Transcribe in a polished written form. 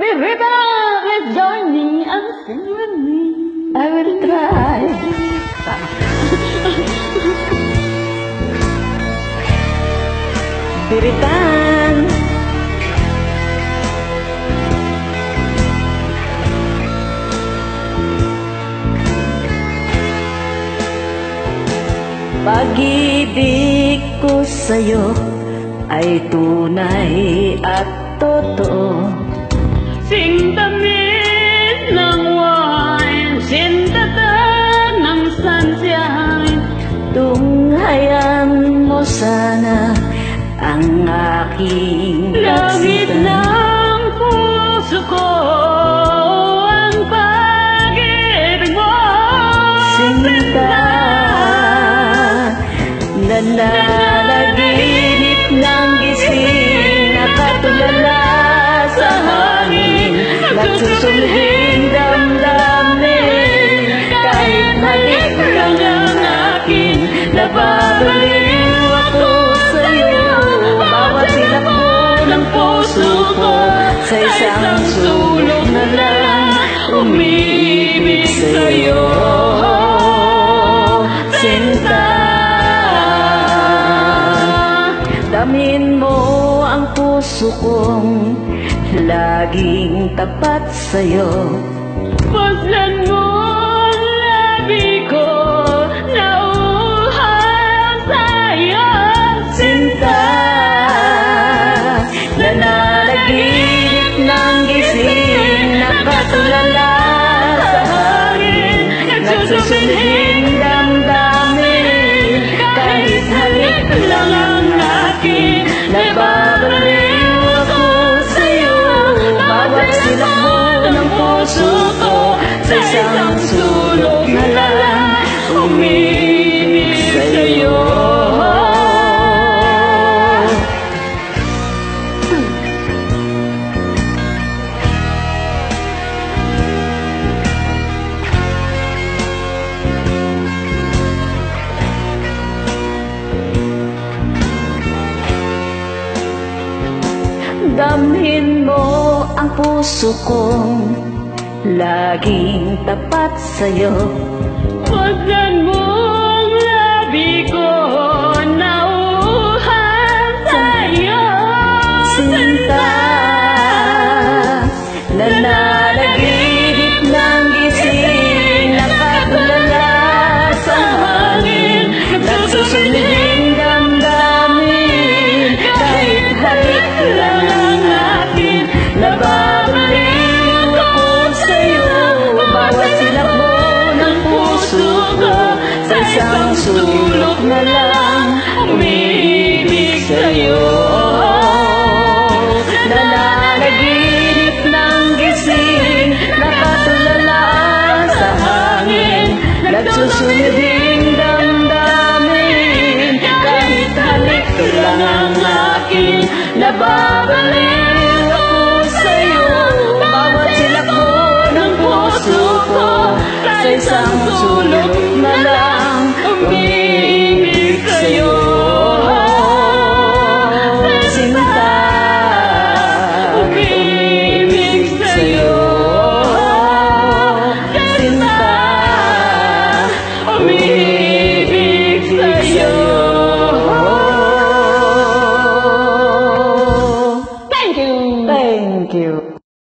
Rita, please join me and sing with me. I will try. Biritan. Pag-ibig ko sa'yo ay tunay at totoo. Sintamin ng wine, sintatan ng sunshine. Tunghayan mo sana ang aking Langit kaksitan. ng puso ko ang pag-ibig mo. Sinta, nananaginip ng gising, nakatulala sa hangin, nagsusulhing damdamin. Kahit halik lang ang akin, nababaliw ako sa'yo. Bawat silap mo ng puso ko, sa isang sulok na lang umibig sa'yo. Sinta, damin mo ang puso kong laging tapat sa'yo. Paslan mo ang labi ko, nauuhaw sa'yo. Sinta, nananaginip ng gising, nakatulala sa hangin, nagsusulhing damdamin. Kahit halik lang ang akin, nababaliw ako sa'yo. Bawat silap mo ng puso ko, sa isang sulok na lang umibig sa'yo. Damhin mo ang puso kong laging tapat sa'yo. Paslan mo ang labi ko, nauuhaw sa'yo. Sinta, nananaginip ng gising, nakatulala sa hangin, nagsusulhing damdamin. Kahit halik lang ang akin, nababaliw ako sa'yo. Bawat silap mo ng puso ko, sa isang sulok na lang umibig sa'yo. Nananaginip ng gising, nakatulala sa hangin, nagsusulhing damdamin. Kahit halik lang ang akin, nababaliw ako sa'yo. Bawat silap mo ng puso ko, sa isang sulok na lang umibig sa'yo. Sinta, umibig sa'yo. Sinta, umibig sa'yo. Thank you! Thank you.